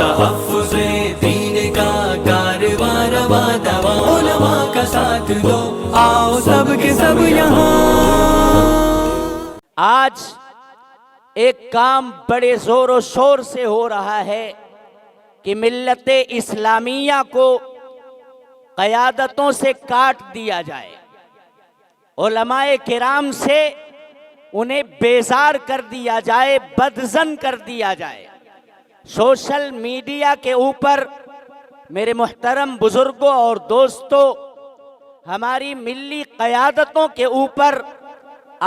تحفظ دین کا کارواں رواں دواں، علماء کا ساتھ دو، آؤ سب کے سب یہاں۔ آج ایک کام بڑے زور و شور سے ہو رہا ہے کہ ملت اسلامیہ کو قیادتوں سے کاٹ دیا جائے، علماء کرام سے انہیں بیزار کر دیا جائے، بدظن کر دیا جائے۔ سوشل میڈیا کے اوپر میرے محترم بزرگوں اور دوستوں، ہماری ملی قیادتوں کے اوپر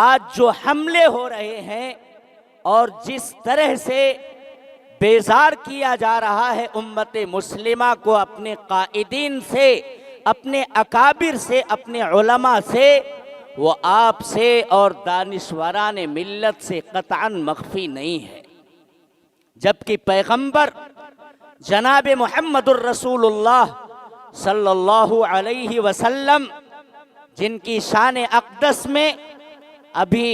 آج جو حملے ہو رہے ہیں اور جس طرح سے بیزار کیا جا رہا ہے امت مسلمہ کو اپنے قائدین سے، اپنے اکابر سے، اپنے علماء سے، وہ آپ سے اور دانشوران ملت سے قطعاً مخفی نہیں ہے۔ جبکہ پیغمبر جناب محمد الرسول اللہ صلی اللہ علیہ وسلم، جن کی شان اقدس میں ابھی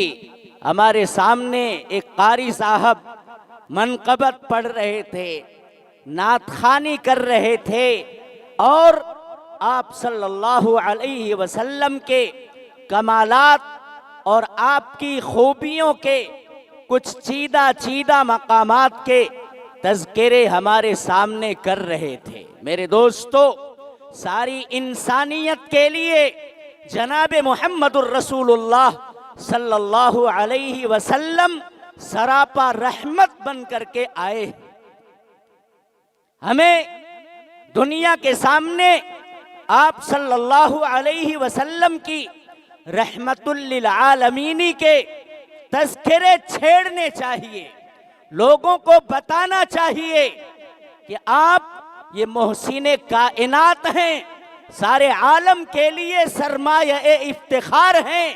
ہمارے سامنے ایک قاری صاحب منقبت پڑھ رہے تھے، نعت خوانی کر رہے تھے، اور آپ صلی اللہ علیہ وسلم کے کمالات اور آپ کی خوبیوں کے کچھ چیدہ مقامات کے تذکرے ہمارے سامنے کر رہے تھے۔ میرے دوستو، ساری انسانیت کے لیے جناب محمد الرسول اللہ صلی اللہ علیہ وسلم سراپا رحمت بن کر کے آئے۔ ہمیں دنیا کے سامنے آپ صلی اللہ علیہ وسلم کی رحمت للعالمین کے تذکرے چھیڑنے چاہیے، لوگوں کو بتانا چاہیے کہ آپ یہ محسن کائنات ہیں، سارے عالم کے لیے سرمایہ افتخار ہیں،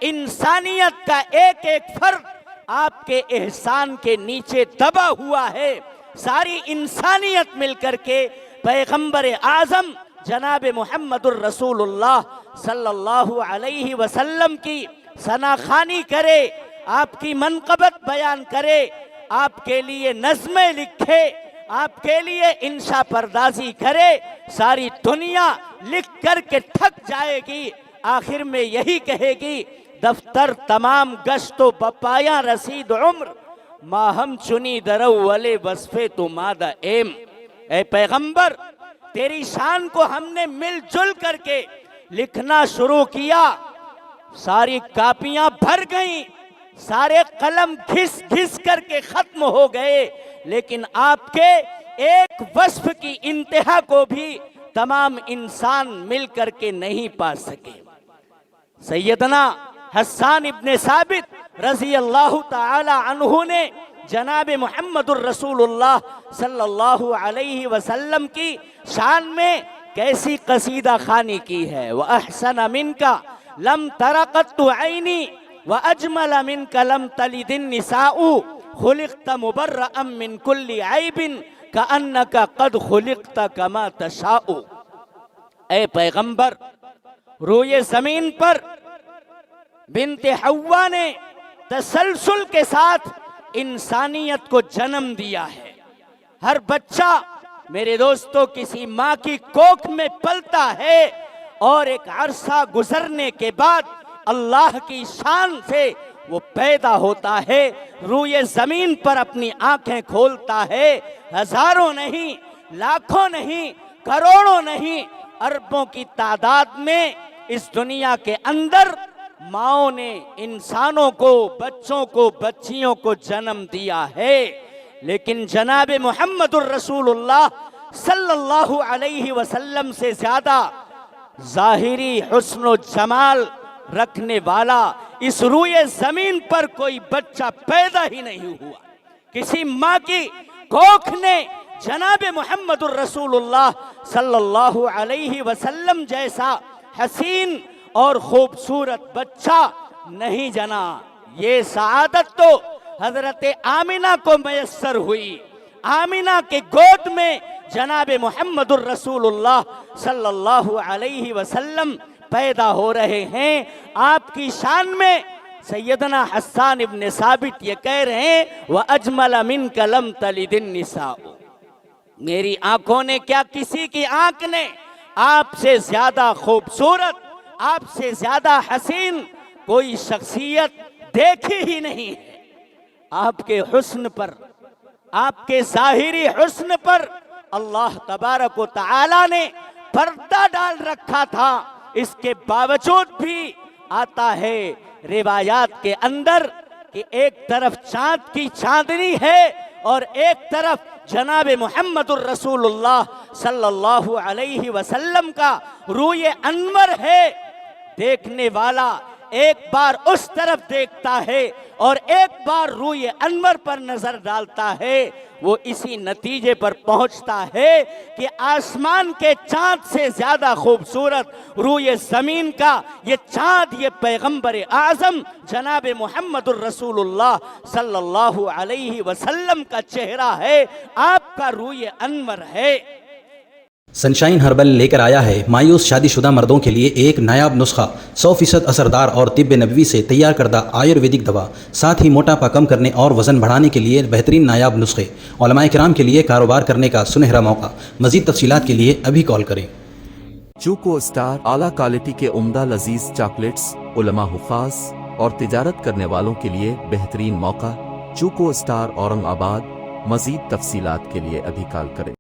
انسانیت کا ایک ایک فرد آپ کے احسان کے نیچے دبا ہوا ہے۔ ساری انسانیت مل کر کے پیغمبر اعظم جناب محمد الرسول اللہ صلی اللہ علیہ وسلم کی ثناخوانی کرے، آپ کی منقبت بیان کرے، آپ کے لیے نظمیں لکھے، آپ کے لیے انشا پردازی کرے، ساری دنیا لکھ کر کے تھک جائے گی، آخر میں یہی کہے گی دفتر تمام گشت و بپایاں رسید عمر، ماہم چنی درو ولے وصفے تو مادہ ایم۔ اے پیغمبر، تیری شان کو ہم نے مل جل کر کے لکھنا شروع کیا، ساری کاپیاں بھر گئیں، سارے قلم گھس گھس کر کے ختم ہو گئے، لیکن آپ کے ایک وصف کی انتہا کو بھی تمام انسان مل کر کے نہیں پا سکے۔ سیدنا حسان ابن ثابت رضی اللہ تعالی عنہ نے جناب محمد الرسول اللہ صلی اللہ علیہ وسلم کی شان میں کیسی قصیدہ خوانی کی ہے۔ وَأَحْسَنَ مِنْكَ لَمْ تَرَقَتُ عَيْنِي وَأَجْمَلَ مِنْكَ لَمْ تَلِدِ النِّسَاءُ خُلِقْتَ مُبَرَّأً مِنْ كُلِّ عَيْبٍ كَأَنَّكَ قَدْ خُلِقْتَ كَمَا تَشَاءُ۔ اے پیغمبر، روئے زمین پر بنت حوا نے تسلسل کے ساتھ انسانیت کو جنم دیا ہے۔ ہر بچہ میرے دوستو کسی ماں کی کوکھ میں پلتا ہے، اور ایک عرصہ گزرنے کے بعد اللہ کی شان سے وہ پیدا ہوتا ہے، روئے زمین پر اپنی آنکھیں کھولتا ہے۔ ہزاروں نہیں، لاکھوں نہیں، کروڑوں نہیں، اربوں کی تعداد میں اس دنیا کے اندر ماؤں نے انسانوں کو، بچوں کو، بچیوں کو جنم دیا ہے، لیکن جناب محمد الرسول اللہ صلی اللہ علیہ وسلم سے زیادہ ظاہری حسن و جمال رکھنے والا اس روئے زمین پر کوئی بچہ پیدا ہی نہیں ہوا۔ کسی ماں کی کوکھ نے جناب محمد الرسول اللہ صلی اللہ علیہ وسلم جیسا حسین اور خوبصورت بچہ نہیں جنا۔ یہ سعادت تو حضرت آمنہ کو میسر ہوئی۔ آمنہ کے گود میں جناب محمد الرسول اللہ صلی اللہ علیہ وسلم پیدا ہو رہے ہیں۔ آپ کی شان میں سیدنا حسان ابن ثابت یہ کہہ رہے ہیں وَأَجْمَلَ مِنْكَ لَمْ تَلِدِ النِّسَاءُ۔ میری آنکھوں نے کیا کسی کی آنکھ نے آپ سے زیادہ خوبصورت، آپ سے زیادہ حسین کوئی شخصیت دیکھی ہی نہیں ہے۔ آپ کے حسن پر، آپ کے ظاہری حسن پر اللہ تبارک و تعالی نے پردہ ڈال رکھا تھا، اس کے باوجود بھی آتا ہے روایات کے اندر کہ ایک طرف چاند کی چاندنی ہے اور ایک طرف جناب محمد الرسول اللہ صلی اللہ علیہ وسلم کا روئے انور ہے۔ دیکھنے والا ایک بار اس طرف دیکھتا ہے اور ایک بار روئے انور پر نظر ڈالتا ہے، وہ اسی نتیجے پر پہنچتا ہے کہ آسمان کے چاند سے زیادہ خوبصورت روئے زمین کا یہ چاند، یہ پیغمبر اعظم جناب محمد الرسول اللہ صلی اللہ علیہ وسلم کا چہرہ ہے، آپ کا روئے انور ہے۔ سنشائن ہربل لے کر آیا ہے مایوس شادی شدہ مردوں کے لیے ایک نایاب نسخہ، 100% اثردار اور طب نبوی سے تیار کردہ آیورویدک دوا، ساتھ ہی موٹاپا کم کرنے اور وزن بڑھانے کے لیے بہترین نایاب نسخے، علماء کرام کے لیے کاروبار کرنے کا سنہرا موقع۔ مزید تفصیلات کے لیے ابھی کال کریں۔ چوکو اسٹار اعلیٰ کوالٹی کے عمدہ لذیذ چاکلیٹس، علماء حفاظ اور تجارت کرنے والوں کے لیے بہترین موقع۔ چوکو اسٹار اورنگ آباد۔ مزید تفصیلات کے لیے ابھی کال کریں۔